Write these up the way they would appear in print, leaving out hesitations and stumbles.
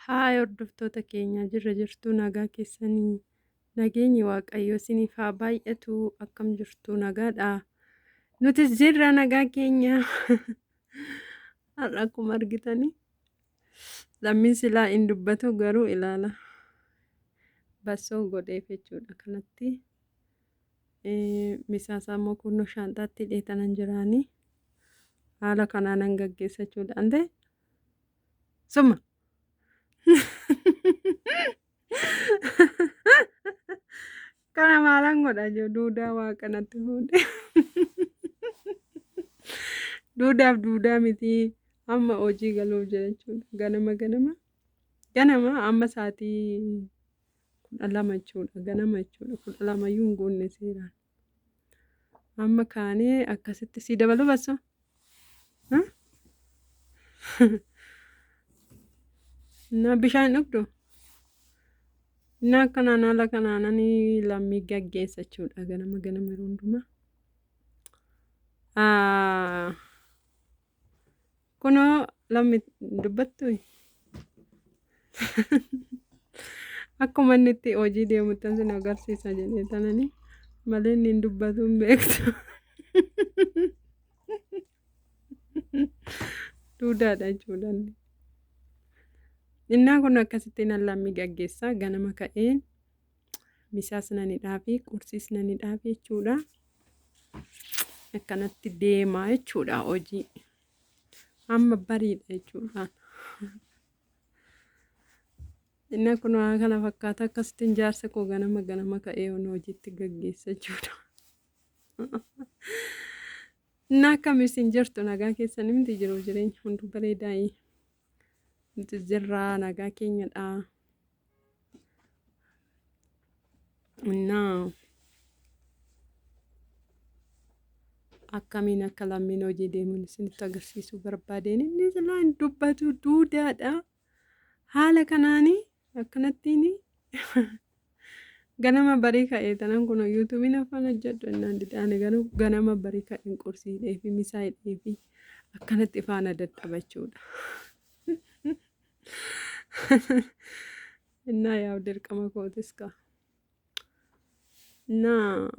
Haa hordoftoota keenya jirra jirtuu nagaa keessanii nageenyi waaqayyo isiniif haa baay'atu akkam jirtuu nagaadha. Nutis jirra nagaa keenya har'a akkuma argitanii lammiin silaa hin dubbatu garuu ilaala bassoo godheef jechuudha kanatti misaasaa immoo kunnoo shaanxaatti dheetanan jiraanii haala kanaanan gaggeessa jechuudha ante summa. Kana maalan godha jiru duudaa waa kanatti fuudhe. Duudaaf duudaa miti amma hojii galuuf jira jechuudha. Ganama amma sa'aatii 12 jechuudha. Ganama jechuudha. 12 iyyuu hin guunne seeraan. Amma kaanee akkasitti si dabalu bassoo. Na bishaan dhugdu. Na kanaan haala kanaananii lammii gaggeessa jechuudha. Ganama yeroo hundumaa. Kunoo lammi dubbattu akkuma inni itti hojii deemutti sin agarsiisa jedhee tananii malee inni hin dubbatu hin beektu. Duudaadha jechuudha. Innaan kun akkasitti nan lammii gaggeessaa ganama ka'een misaas nanidhaa fi qursiis nanidhaa fi jechuudha. Akkanatti deemaa jechuudha hojii. Amma bariidha jechuudha. Innaan kun kana fakkaata akkasitti jaarsa koo ganama ka'ee hojiitti gaggeessa jechuudha. Innaa akkamis hin jirtu nagaa keessan miti jiru jireenya hunduu bareedaa'ee. Nuti jirraa nagaa keenyadha. Innaa akkamiin akka lammiin hojii deemuun isinitti agarsiisuu barbaadeen inni silaa hin dubbatu duudaadha. Haala kanaanii akkanattiin ganama barii ka'ee tanan kun yuutuubiin afaan hojjedhu innaan didhaane garuu ganama barii ka'een qursiidhee fi misaa hidhee fi akkanatti faana dadhabachuudha. Innaa yaa'u dirqama kootis ka. Innaa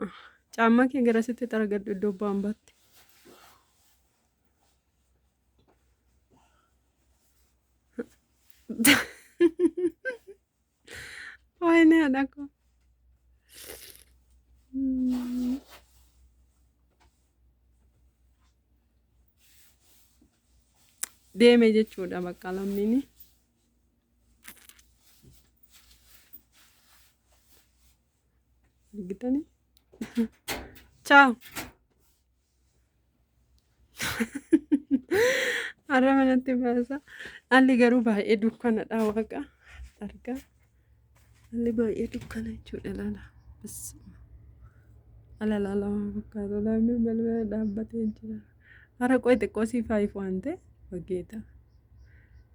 caammaa kee garasitti xaragadhu iddoo baambaatti. Wayne haadha koo. Deeme jechuudha bakka lammiini. Argitanii? Ciao. Har'a manatti baasa. Alli garuu baay'ee dukkanadha waaqa argaa. Alli baay'ee dukkana jechuudha laala. Alalaala waan fakkaatu lammiin balbala dhaabbatee jira. Har'a qo'i xiqqoo siifaayiif waan ta'e waggeeta.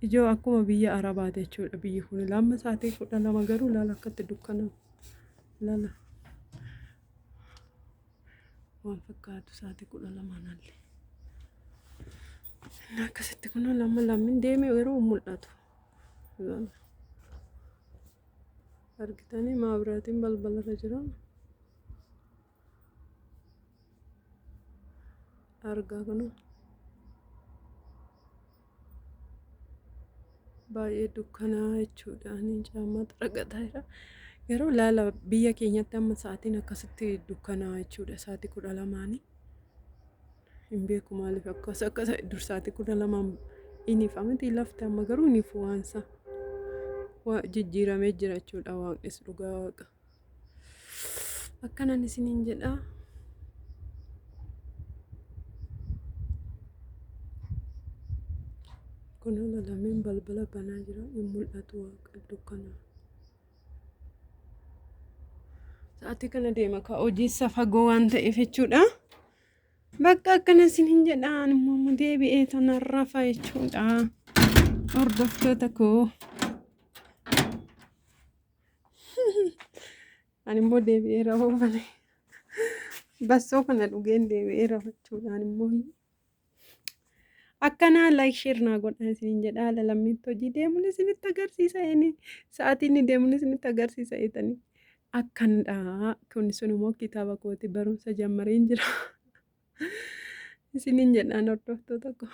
Ijoo akkuma biyya Arabaati jechuudha biyyi kun lamma sa'aatii 12 garuu laala akkatti dukkana. Laala. Waan fakkaatu sa'aatii 12 allee. Akkasitti kun lammiin deemee yeroo mul'atu. Argitanii maabiraatiin balbalarra jira. Argaa kun baay'ee dukkanaa jechuudha. Ani caammaa xaragataa jira. Yeroo laala biyya keenyatti amma sa'aatiin akkasitti dukkanaa jechuudha. Sa'aatii 12 hin beeku maaliif akkas dur sa'aatii 12 inifa miti lafti amma garuu inifu waansa. Jijjiiramee jira jechuudha waaqnis dhugaa waaqa. Akkanan isiniin jedhaa. Kun lammiin balbala banaa jira hin mul'atu waaqa dukkanaa. Sa'aatii kana deema ka hojiisa fagoo waan ta'eef jechuudha. Bakka akkana isiniin jedhaan immoo deebi'ee tanarra fa'a jechuudha. Hordoftoota koo. Ani immoo deebi'ee rafuu fane. Bassoo kana dhugeen deebi'ee rafachuudhaan immoo Akkanaa laayik sheer naa godhaa isiniin jedha haala lammiitti hojii deemuun isinitti agarsiisa inni sa'aatii inni deemuun isinitti agarsiisa jettanii akkanadha. Kun sun immoo kitaaba kooti barumsa jammareen jira isiniin jedhaan hordoftoota koo.